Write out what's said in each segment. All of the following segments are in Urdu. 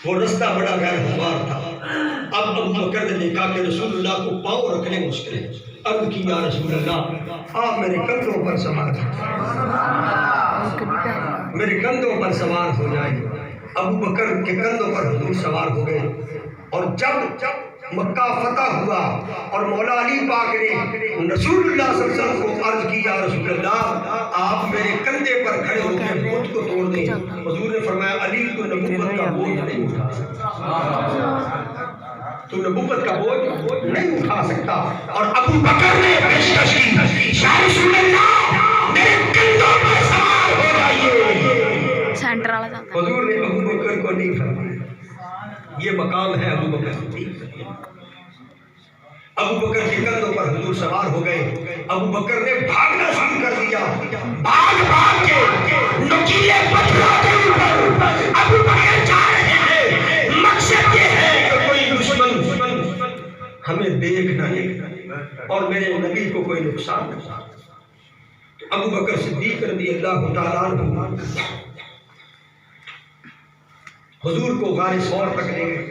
وہ رستہ بڑا غیر ہموار تھا۔ اب ابو بکر نے دیکھا کہ رسول اللہ کو پاؤں رکھنے مشکل ہے، عرض کی یا رسول اللہ آپ میرے کندھوں پر سوار میرے کندھوں پر سوار ہو جائیں۔ ابو بکر کے کندھوں پر حضور سوار ہو گئے، اور جب مکہ فتح ہوا اور مولا علی پاک نے رسول اللہ صلی اللہ علیہ وسلم کو عرض کی یا رسول اللہ آپ میرے کندھے پر کھڑے ہو کے بت کو توڑ دیں، حضور نے فرمایا علی تو نبوت کا بوجھ نہیں اٹھا سکتا، تو نبوت کا بوجھ نہیں اٹھا سکتا۔ اور ابو بکر نے پیشکش کی یا رسول اللہ میرے کندھوں پر سوار ہو جائیے۔ سینٹر والا چلتا حضور نے ابو بکر کو نہیں فرمایا، یہ مقام ہے ابو بکر صدیق۔ ابو بکر کے کندھوں پر حضور سوار ہو گئے، ابو بکر نے بھاگنا شروع کر دیا، بھاگ بھاگ کے نکیلے پتھروں کے اوپر ابو بکر جا رہے ہیں۔ مقصد یہ ہے کہ کوئی دشمن ہمیں دیکھ نہ لے اور میرے نبی کو کوئی نقصان نہ پہنچے۔ ابو بکر صدیق رضی اللہ تعالیٰ عنہ حضور کو غار ثور تک لے گئے۔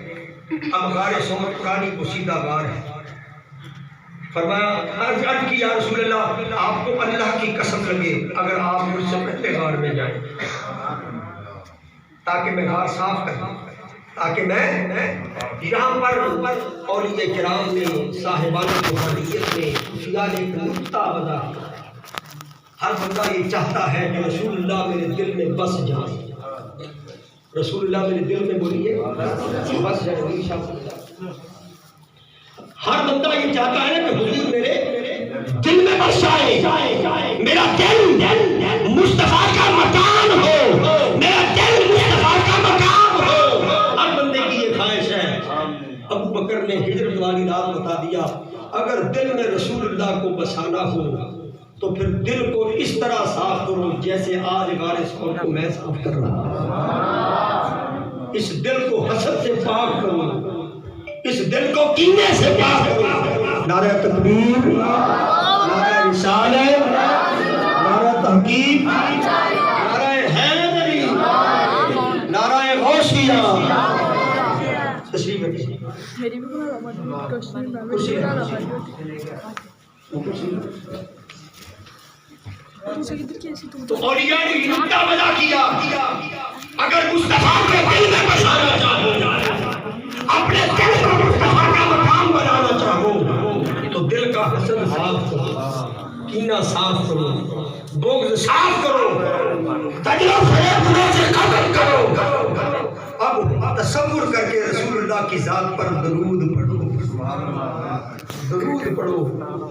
اب غار ثور پرانی پوشیدہ غار ہے۔ فرمایا عرض کی یا رسول اللہ آپ کو اللہ کی قسم لگے اگر آپ مجھ سے پہلے غار میں جائیں تاکہ میں غار صاف کر دوں، تاکہ میں یہاں پر اولیاء کرام نے صاحبان روحانیت نے خفیہ نے ایک نقطہ بنا، ہر بندہ یہ چاہتا ہے کہ رسول اللہ میرے دل میں بس جائے، رسول اللہ میرے دل میں بولیے بس جائے۔ ہر بندہ یہ چاہتا ہے کہ حضور میرے دل میں بس جائے، میرا دل مصطفیٰ کا مکان ہو، میرا دل مصطفیٰ کا مقام ہو، ہر بندے کی یہ خواہش ہے۔ ابو بکر نے ہجرت والی رات بتا دیا اگر دل میں رسول اللہ کو بسانا ہو تو پھر دل کو اس طرح صاف کرو جیسے آج غار ثور کو میں صاف کر رہا ہوں، اس دل کو حسد سے پاک کرو، اس دل کو کینے سے پاک کرو۔ نعرہ تکبیر، نعرہ رسالت، نعرہ تحقیق، نعرہ حیدری، نعرہ غوثیہ۔ تشریف رکھیے تو اولیاء نے نقطہ بنا کیا اگر مصطفیٰ کے دل میں بسانا چاہو، اپنے دل کو مصطفیٰ کا مقام بنانا چاہو تو دل کا حسد صاف کرو، کینہ صاف کرو، بغض صاف کرو، تجربہ فریب سے قتل کرو۔ اب تصور کر کے رسول اللہ کی ذات پر درود پڑھو، درود پڑھو،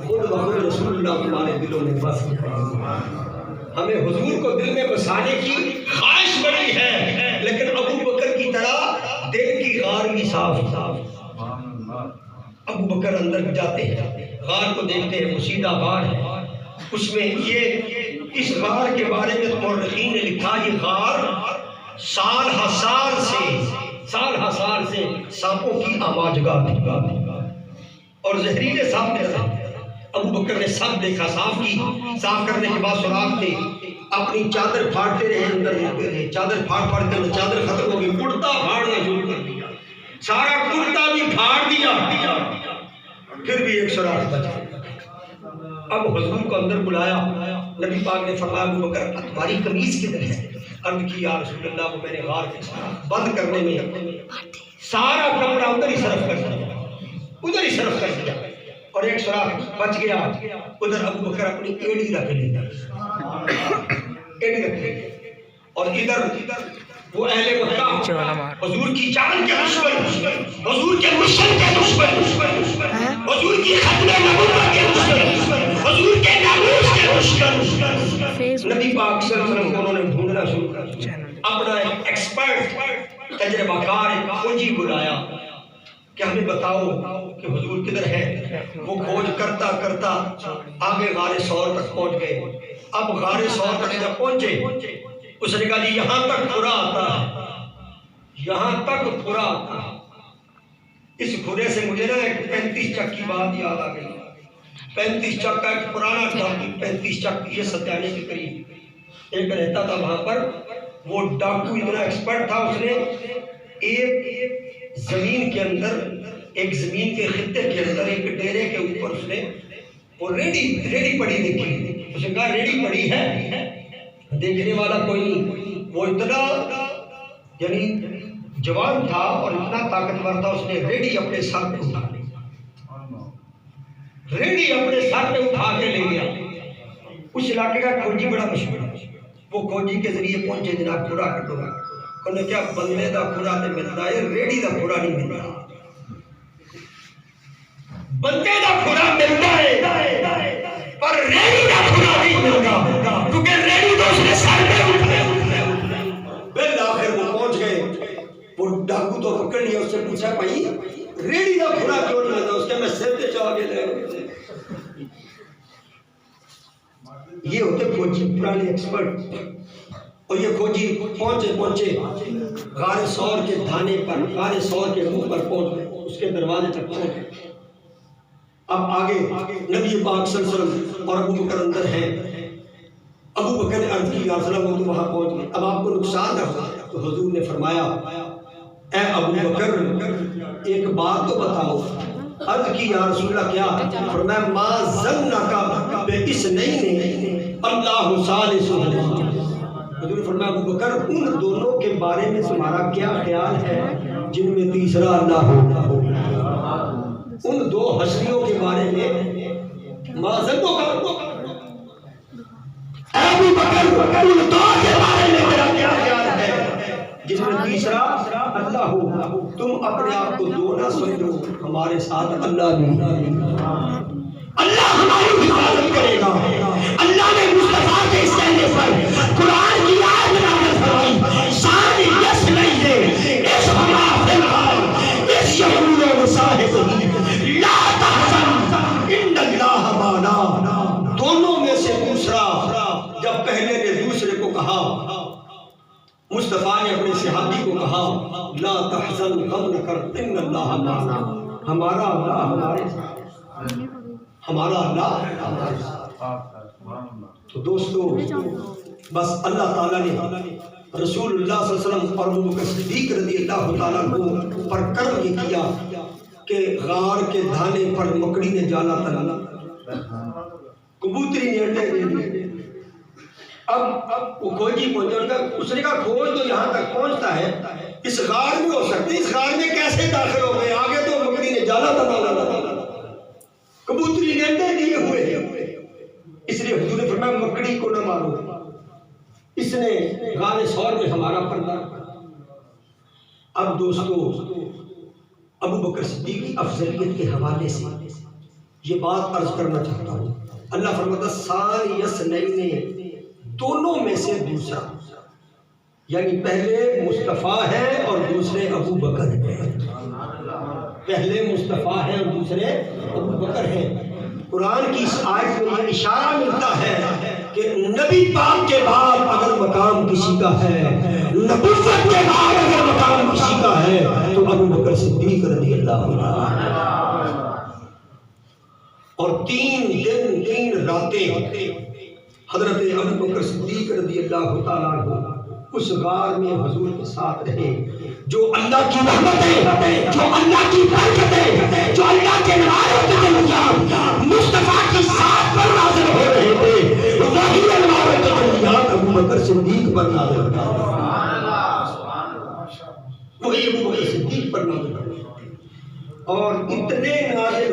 خود بخود رسول اللہ تمہارے دلوں میں بس جائے۔ ہمیں حضور کو دل میں بسانے کی خواہش بڑی ہے، لیکن ابو بکر کی طرح دل کی غار بھی صاف صاف۔ ابو بکر اندر جاتے ہیں، غار کو دیکھتے ہیں، پوشیدہ غار ہے، اس میں یہ اس غار کے بارے میں مورخین نے لکھا یہ غار سال ہر سال سے سانپوں کی آماجگاہ تھی اور زہریلے سانپ نے ابو بکر نے سب دیکھا، صاف کرنے کے بعد سوراخ تھے، اپنی چادر پھاڑتے رہے، اندر جاتے رہے، چادر پھاڑ کے چادر ختم ہو گئی، کرتا پھاڑنا شروع کر دیا، سارا کرتا بھی پھاڑ دیا، پھر بھی ایک سوراخ بچا۔ اب حضور کو اندر بلایا، نبی پاک نے فرمایا ابو بکر تمہاری قمیض کدھر ہے؟ عرض کی یا رسول اللہ وہ میں نے غار کے بند کرنے میں سارا کپڑا ادھر ہی صرف کر دیا اور ایک سوراخ بچ گیا، ادھر ابو بکر اپنی ایڑی رکھ لی اور ادھر وہ اہل مکہ حضور کی جان کے دشمن، حضور کے مشن کے دشمن، حضور کی ختم نبوت کے دشمن، حضور کے ناموس کے دشمن، نبی پاک صلی اللہ علیہ وسلم کو انہوں نے ڈھونڈنا شروع کر دیا۔ اپنا ایک ایکسپرٹ تجربہ کار ایک کھوجی بلایا کہ ہمیں بتاؤ کہ حضور کدھر ہے۔ وہ کھوج کرتا کرتا آگے غار ثور تک پہنچ گئے۔ اب غار ثور تک جب پہنچے اس نے کہا جی یہاں تک پورا آتا ہے، یہاں تک پورا آتا ہے۔ اس کھرے سے مجھے نا ایک 35 چک کی بات یاد آ گئی۔ 35 چک کا ایک پرانا ڈاکو، 35 چک یہ ستیانے کے قریب ایک رہتا تھا وہاں پر، وہ ڈاکو اتنا ایکسپرٹ تھا، اس نے ایک زمین کے اندر، ایک زمین کے خطے کے اندر ایک ڈیرے کے اوپر اس نے وہ ریڑی پڑی دیکھی. اس نے کہا ریڑی پڑی ہے، دیکھنے والا کوئی نہیں. وہ اتنا یعنی جوان تھا اور اتنا طاقتور تھا، اس نے ریڑی اپنے سر پہ اٹھا لی. ریڑی اپنے سر پہ اٹھا کے لے گیا. اس علاقے کا کھوجی بڑا مشہور ہے، وہ کھوجی کے ذریعے پہنچے جناب پورا کر دو. انہوں نے کیا بندے دا پورا تے ملتا ہے، ریڑی دا پورا نہیں ملتا. بندے دا پورا ملتا ہے پر ریڑی دا پورا نہیں ملتا، کیونکہ ریڑی تو اس نے سر پہ اٹھایا. بالآخر وہ پہنچ گئے. وہ ڈاکو تو پکڑ لیا، اس سے پوچھا بھائی ریڑی دا پورا کیوں نہیں ملتا؟ اس کے میں سر پہ چڑھا کے لے. یہ ہوتے کھوجی پرانے ایکسپرٹ. اور یہ کھوجی پہنچے غار ثور کے دھانے پر، غار ثور کے منہ پر پہنچ گئے، اس کے دروازے تک پہنچ گئے. اب آگے نبی پاک صلی اللہ علیہ وسلم اور ابو بکر اندر ہیں. ابو بکر نے عرض کی یا رسول اللہ وہ تو وہاں پہنچ گئے، اب آپ کو نقصان نہ ہوا. تو حضور نے فرمایا اے ابو بکر ایک بات تو بتاؤ. عرض کی یا رسول اللہ کیا؟ فرمایا ما ظنک باثنین اللہ ثالثہما. حضور نے فرمایا ابو بکر ان دونوں کے بارے میں تمہارا کیا خیال ہے جن میں تیسرا اللہ ہو؟ ان دو ہستیوں کے بارے میں ما ظنک ابو بکر ان دو کے بارے میں میرا کیا خیال ہے جس میں تیسرا اللہ ہو؟ تم اپنے آپ کو دو نہ سمجھو، ہمارے ساتھ اللہ نہیں. اللہ ہماری حفاظت کرے گا. اللہ نے مصطفیٰ کے اس کہنے پر قرآن کی آیت نازل فرمائی شان یس نہیں دے اس ہما فی الحال اس یقول وصاحبہ لا تحزن ان اللہ معنا. دونوں میں سے دوسرا جب پہلے نے دوسرے کو کہا، مصطفیٰ نے اپنے صحابی کو کہا لا تحزن غم نہ کر ان اللہ معنا، ہمارا اللہ ہمارے ساتھ، ہمارا اللہ ہمارے ساتھ. تو دوستو بس اللہ تعالیٰ نے رسول اللہ صلی اللہ علیہ وسلم اور ابو بکر صدیق رضی اللہ تعالیٰ عنہ پر کرم یہ کیا کہ غار کے دھانے پر مکڑی نے جالا تلا، کبوتری نے انڈے دے دیے. اب وہ کھوجی پہنچا، اس نے کہا کھوج تو یہاں تک پہنچتا ہے، اس غار میں ہو سکتے، اس غار میں کیسے داخل ہو گئے؟ آگے تو مکڑی نے جالا تلا، کبوتری نے انڈے دیے ہوئے. اس لیے حضور نے فرمایا مکڑی کو نہ مارو، اس نے غار ثور میں ہمارا پردہ. اب دوستو ابو بکر صدیق کی افضلیت کے حوالے سے یہ بات عرض کرنا چاہتا ہوں. اللہ فرماتا ثانی اثنین، دونوں میں سے دوسرا، یعنی پہلے مصطفیٰ ہے اور دوسرے ابو بکر ہیں. پہلے مصطفیٰ ہے اور دوسرے ابو بکر ہیں. قرآن کی اس آیت میں یہ اشارہ ملتا ہے کہ نبی پاک کے بعد اگر مقام کسی کا ہے، نبوت کے بعد اگر مقام کسی کا ہے تو ابو بکر صدیق رضی اللہ عنہ. اور 3 دن 3 راتیں حضرت ابو بکر صدیق رضی اللہ تعالیٰ عنہ اس غار میں حضور کے ساتھ رہے. جو اللہ کی رحمت ہے، جو اللہ کی برکت ہے، جو اللہ کے نوازش کے درمیان مصطفیٰ کی ذات پر نازل ہو رہے تھے، وہی نوازش کے درمیان ابو بکر صدیق پر نازل ہو رہا، وہی ابو بکر صدیق پر نازل ہو رہا. اور اتنے نازل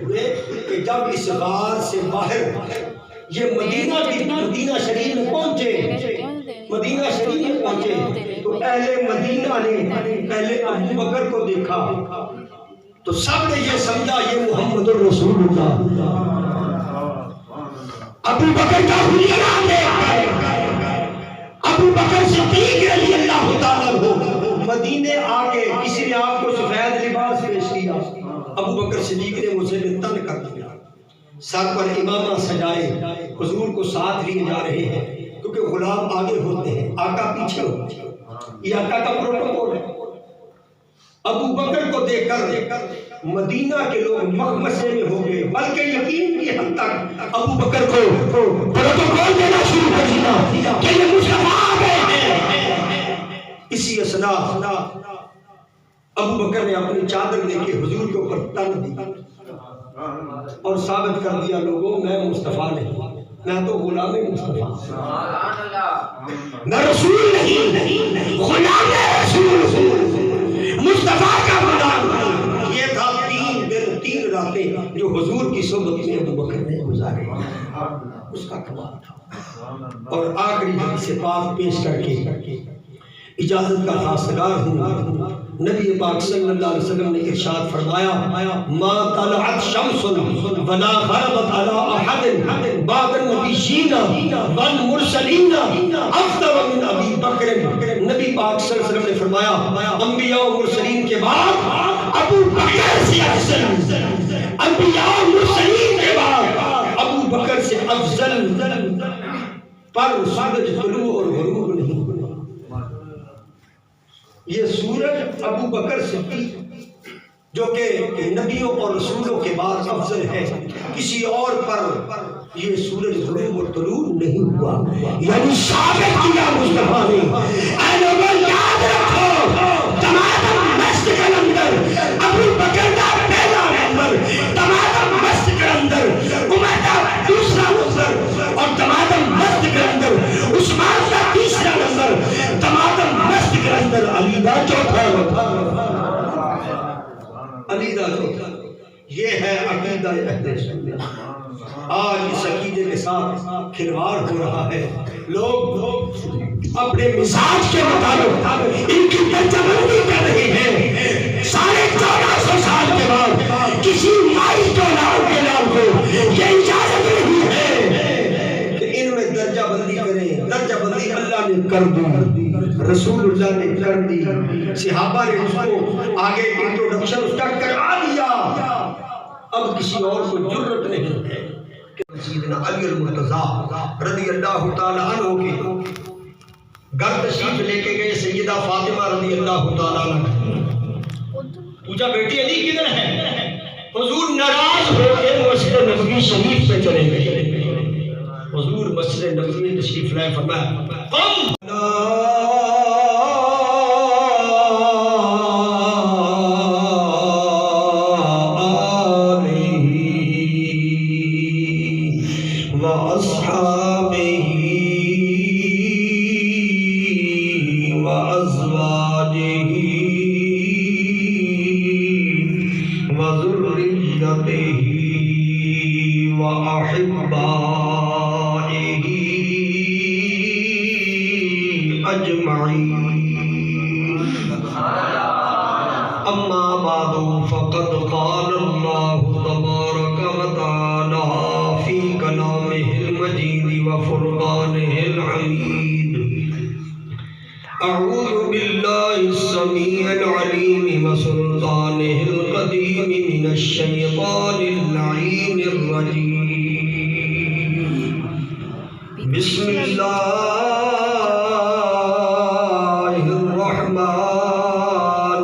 ہوئے کہ جب اس غار سے باہر یہ مدینہ شریف میں پہنچے، مدینہ شریف میں پہنچے تو اہل مدینہ نے پہلے ابو بکر کو دیکھا تو سب نے یہ سمجھا یہ محمد الرسول اللہ. ابو بکر کا حلیہ نام دیکھ کر ابو بکر صدیق رضی اللہ تعالیٰ عنہ مدینے آ کے کسی نے آپ کو سفید لباس پیش کیا، ابو بکر صدیق نے مجھے تن کر دیا، سر پر امامہ سجائے، حضور کو ساتھ لیے جا رہے ہیں کیونکہ غلام آگے ہوتے ہیں، آقا پیچھے ہوتے ہیں، یہ آقا کا پروٹوکول ہے. ابو بکر کو دیکھ کر مدینہ کے لوگ مخمصے میں ہو گئے، بلکہ یقین کی حد تک ابو بکر کو پروٹوکول دینا شروع کر دیا کہ یہ مصطفیٰ آ گئے ہیں. اسی اسنا ابو بکر نے اپنی چادر لے کے حضور کے اوپر تن دی اور ثابت کر دیا لوگوں میں مصطفیٰ نہیں، میں تو غلام مصطفیٰ، میں رسول نہیں، غلام رسول، مصطفیٰ کا غلام۔ یہ تھا 3 دن 3 راتیں جو حضور کی صحبت میں ابو بکر نے گزارے، اس کا کمال تھا۔ اور آخری حدیث پاک پیش کر کے اجازت کا خواستگار ہوں، نبی پاک صلی اللہ علیہ وسلم نے ارشاد فرمایا ما طلعت شمس ولا غربت على احد بعد النبیین والمرسلین افضل من ابی بکر۔ نبی پاک صلی اللہ علیہ وسلم نے فرمایا انبیاء و مرسلین کے بعد ابو بکر سے افضل، انبیاء و مرسلین کے بعد ابو بکر سے افضل، پر سورج طلوع اور غروب نہیں۔ یہ سورج ابو بکر صدیق جو کہ نبیوں اور رسولوں کے بعد افضل ہے، کسی اور پر یہ سورج غروب اور طلوع نہیں ہوا، یعنی ثابت کیا مصطفیٰ نے۔ اے لوگوں یاد رکھو تمام مشرق کے اندر ابو بکر کا پہلا نمبر، تمام مشرق کے اندر عمر کا دوسرا نمبر، اور تمام مشرق کے اندر عثمان کا تیسرا نمبر، تمام مشرق کے اندر علی کا چوتھا نمبر، علی کا چوتھا۔ یہ ہے عقیدہ اہل سنت۔ آج اس عقیدے کے ساتھ کھلواڑ ہو رہا ہے، لوگ اپنے مزاج کے مطابق ان کی درجہ بندی کر رہے ہیں۔ 1450 سال کے بعد کسی مائی کے نام کو یہ اجازت نہیں ہے کہ ان میں درجہ بندی کریں۔ درجہ بندی اللہ نے کر دی، رسول اللہ نے کر دی، صحابہ نے اس کو آگے انٹروڈکشن اس کا کرا دیا۔ اب کسی اور کو جرت نہیں ہے کہ سیدنا علی المرتضیٰ رضی اللہ تعالی عنہ کے گھر تشریف لے کے گئے سیدہ فاطمہ رضی اللہ تعالی عنہ، پوچھا بیٹی علی کدھر ہے؟ حضور ناراض ہو کے مسجد نبوی شریف پہ چلے گئے۔ حضور مسجد نبوی تشریف لائے، فرمایا قم بسم اللہ الرحمن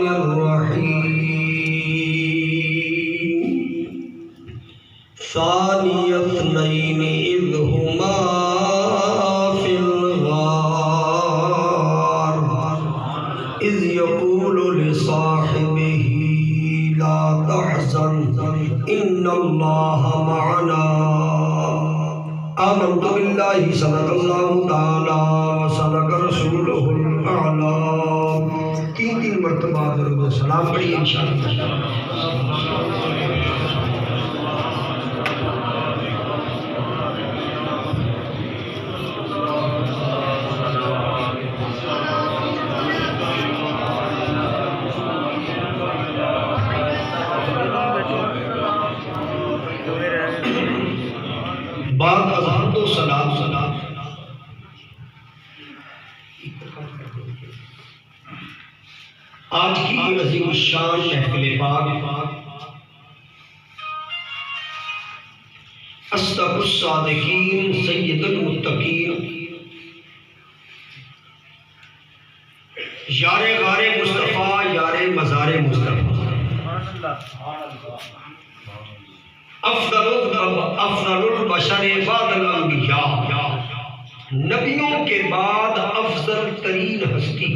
الرحیم ثانی اثنین اذ ہما فی الغار اذ یقول لصاحبہ لا تحزن ان اللہ معنا آمنت باللہ صدق اللہ تعالی وصدق رسولہ الاعلی۔ 3 مرتبہ درود و سلام پڑھیے انشاءاللہ۔ بعد اذان تو سلام آج کی عظیم الشان محفل پاک اصدق الصادقین سید المتقین یار غار مصطفیٰ یار مزار مصطفیٰ افضل البشر بعد الانبیاء، نبیوں کے بعد افضل ترین ہستی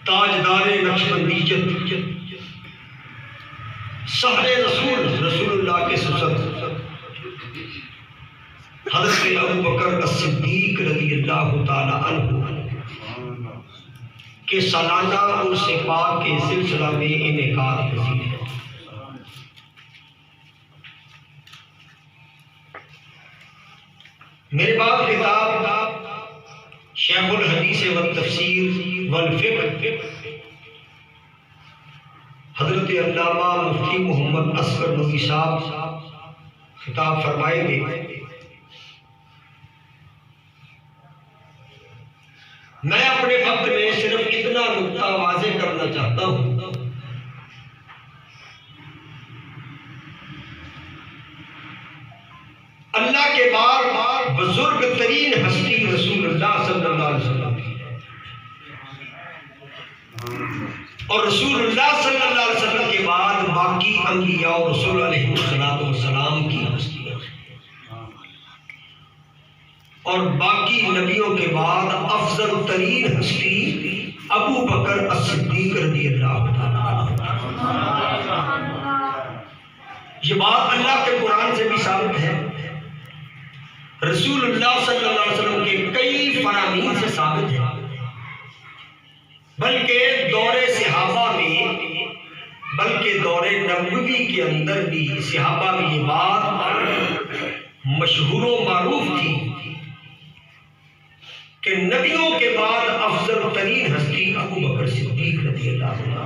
تاجدار نقشبندیت، سحر رسول اللہ کے سسر حضرت ابوبکر الصدیق رضی اللہ تعالی عنہ کہ سالانہ عرس پاک کے سلسلہ میں انعقاد پذیر ہے۔ میرے بعد کتاب شیخ الحدیث والتفسیر والفقہ حضرت علامہ مفتی محمد اصغر نبوی صاحب خطاب فرمائیں گے۔ میں اپنے وقت میں صرف اتنا نقطہ واضح کرنا چاہتا ہوں، اللہ کے بعد بزرگ ترین ہستی رسول اللہ صلی اللہ علیہ وسلم کی ہے، اور رسول اللہ صلی اللہ علیہ وسلم کے بعد باقی انبیاء اور رسول علیہ السلام کی ہستیاں، اور باقی نبیوں کے بعد افضل ترین ہستی ابو بکر الصدیق رضی اللہ تعالیٰ عنہ۔ یہ بات اللہ کے قرآن سے بھی ثابت ہے، رسول اللہ صلی اللہ علیہ وسلم کے کئی فرامین سے ثابت ہے، بلکہ دور صحابہ میں، بلکہ دور نبوی کے اندر بھی صحابہ میں یہ بات مشہور و معروف تھی کہ نبیوں کے بعد افضل ترین ہستی ابو بکر صدیق رضی اللہ عنہ۔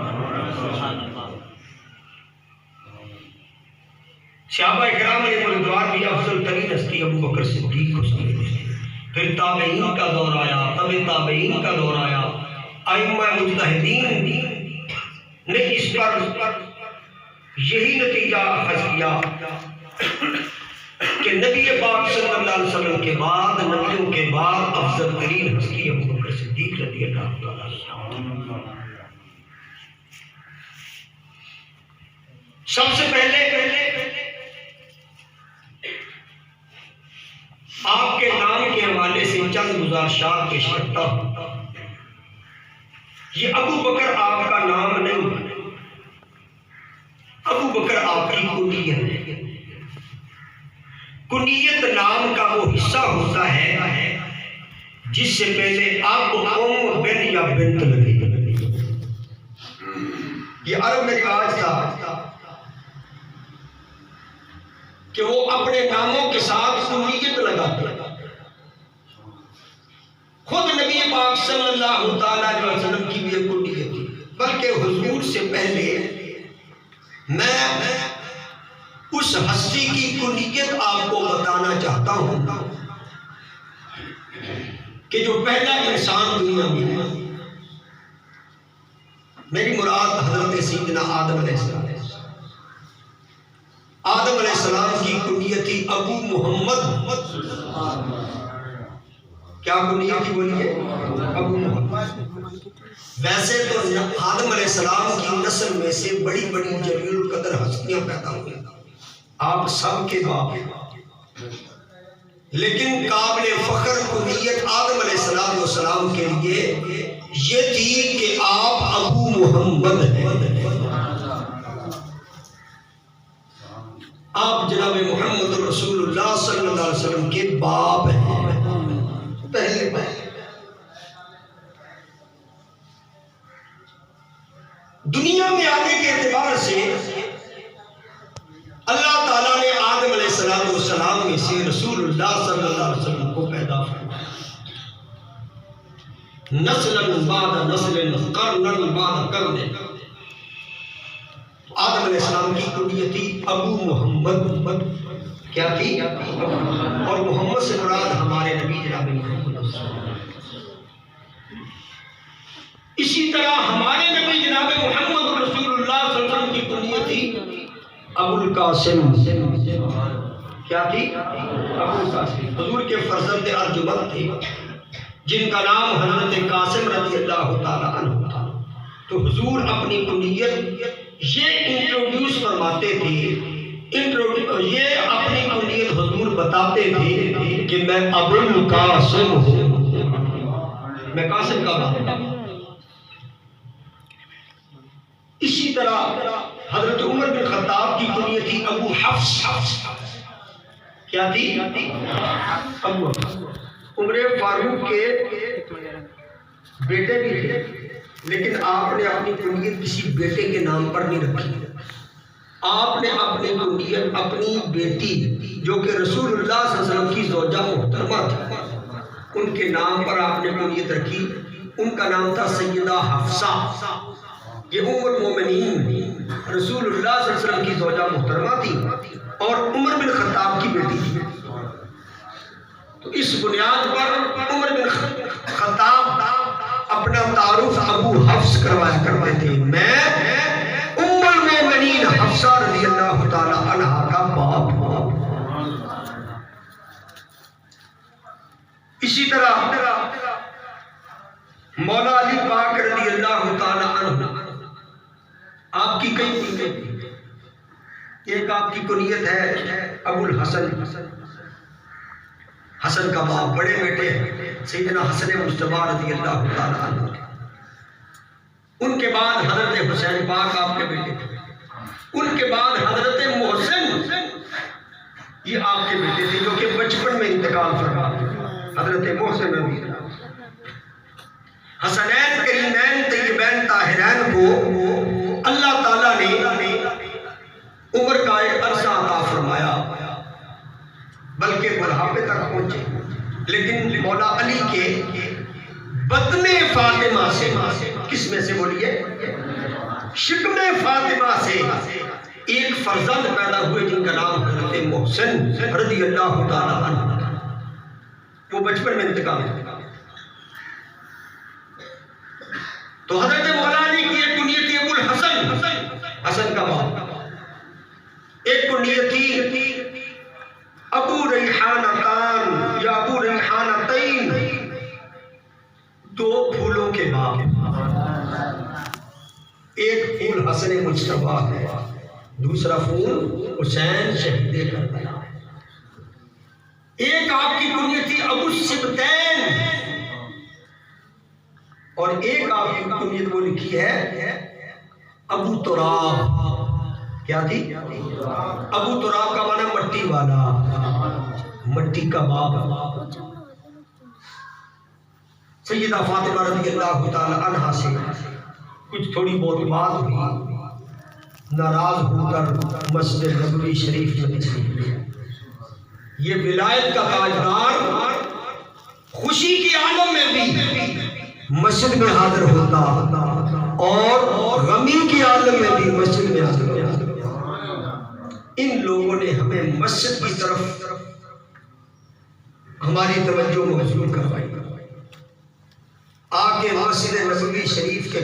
صحابہ اکرام علیہ رضوان بھی افضل ترین ہستی ابو بکر صدیق کو سمجھتے، پھر تابعین کا دور آیا، تابعین کا دور آیا، ائمہ مجتہدین نے اس پر یہی نتیجہ اخذ کیا کہ نبی پاک صلی اللہ علیہ وسلم کے بعد، نبیوں کے بعد افضل ترین ہستی ابو بکر صدیق رضی اللہ عنہ۔ سب سے پہلے آپ کے نام کے حوالے سے چند گزارشات پیش کرتا ہوں۔ یہ ابو بکر آپ کا نام نہیں، ابو بکر آپ کی کنیت ہے۔ کنیت نام کا وہ حصہ ہوتا ہے جس سے پہلے آپ کو بن یا بنت لگے۔ یہ عرب میں رواج تھا کہ وہ اپنے ناموں کے ساتھ کنیت لگاتے، خود نبی پاک صلی اللہ علیہ وسلم کی بھی کنیت تھی، بلکہ حضور سے پہلے میں اس ہستی کی کنیت آپ کو بتانا چاہتا ہوں کہ جو پہلا انسان دنیا میں ہے، میری مراد حضرت سیدنا آدم علیہ السلام۔ آدم علیہ السلام کی کنیت تھی ابو محمد۔ کیا کنیت تھی بولیے؟ ابو محمد۔ ویسے تو آدم علیہ السلام کی نسل میں سے بڑی بڑی جلیل القدر ہستیاں پیدا ہوئی، آپ سب کے باپ، لیکن قابل فخر کنیت آدم علیہ السلام کے لیے یہ تھی کہ آپ ابو محمد ہیں، آپ جناب محمد رسول اللہ صلی اللہ علیہ وسلم کے باپ ہیں، پہلے باپ۔ دنیا میں آنے کے اعتبار سے اللہ تعالیٰ نے آدم علیہ السلام میں سے رسول اللہ صلی اللہ علیہ وسلم کو پیدا فرمایا، نسلا بعد نسل، قرنا بعد قرن۔ آدم علیہ السلام کی کنیت تھی ابو محمد۔ کیا تھی؟ اور محمد سے مراد ہمارے نبی جناب محمد۔ اسی طرح ہمارے نبی جناب محمد رسول اللہ صلی اللہ علیہ وسلم کی کنیت تھی ابو القاسم۔ کیا تھی؟ ابو القاسم۔ حضور کے فرزند ارجمند تھے جن کا نام حضرت قاسم رضی اللہ تعالی عنہ تھا۔ تو حضور اپنی کنیت یہ انٹروڈیوس فرماتے تھے، یہ اپنی کنیت حضور بتاتے تھے کہ میں ابو القاسم ہوں، میں قاسم کا باپ. اسی طرح حضرت عمر بن خطاب کی کنیت تھی ابو حفص. کیا تھی؟ ابو حفص. عمر فاروق کے بیٹے بھی تھے، لیکن آپ نے اپنی کنیت کسی بیٹے کے نام پر نہیں رکھی. آپ نے اپنی کنیت اپنی بیٹی جو کہ رسول اللہ صلی اللہ علیہ وسلم کی زوجہ محترمہ تھی ان کے نام پر آپ نے کنیت رکھی. ان کا نام تھا سیدہ حفصہ. یہ ام المومنین رسول اللہ صلی اللہ علیہ وسلم کی زوجہ محترمہ تھی اور عمر بن خطاب کی بیٹی تھی. تو اس بنیاد پر عمر بن خطاب اپنا تعارف ابو حفص کروایا کرتے تھے. میں ام المومنین حفصہ رضی اللہ تعالی عنہا کا باپ ہوں. اسی طرح مولا علی پاک رضی اللہ تعالی عنہ آپ کی کئی کنیت. ایک آپ کی کنیت ہے ابو الحسن. حسن کا باپ، بڑے بیٹے سیدنا حسن مصطفیٰ رضی اللہ تعالی عنہ. ان کے بعد حضرت حسین پاک آپ کے بیٹے تھے. ان کے بعد حضرت محسن یہ آپ کے بیٹے تھے جو کہ بچپن میں انتقال فرما گئے. حضرت محسن رضی اللہ. حسنین کریمین طیبین طاہرین کو اللہ تعالیٰ نے عمر کا ایک عرصہ عطا فرمایا بلکہ بڑھاپے تک پہنچے. لیکن مولا علی کے بطن فاطمہ سے، کس میں سے بولیے؟ شکم فاطمہ سے ایک فرزند پیدا ہوئے جن کا نام حضرت محسن رضی اللہ تعالی عنہ. وہ بچپن میں انتقال ہو. تو حضرت مولا علی کی ایک کنیت تھی ابو الحسن، حسن کا باپ. ایک کنیت تھی ابو ریحانتان یا ابو ریحانتین، دو پھولوں کے باپ. ایک پھول حسن مجتبیٰ ہے، دوسرا پھول حسین شہید کربلا. ایک آپ کی کنیت تھی ابو السبتین اور ایک آپ کی کنیت وہ لکھی ہے ابو تراب. کیا تھی؟ ابو تراب کا معنی مٹی والا، مٹی کا باپ. سیدہ فاطمہ رضی اللہ تعالی عنہا سے کچھ تھوڑی بہت بات ہوئی، ناراض ہو کر مسجد نبوی شریف میں تشریف لے. یہ ولایت کا تاجدار خوشی کی عالم میں بھی مسجد میں حاضر ہوتا اور غمی کی عالم میں بھی مسجد میں حاضر ہوتا. ان لوگوں نے ہمیں مسجد کی طرف ہماری توجہ مبذول کروائی. آ کے مسجد نبوی شریف کے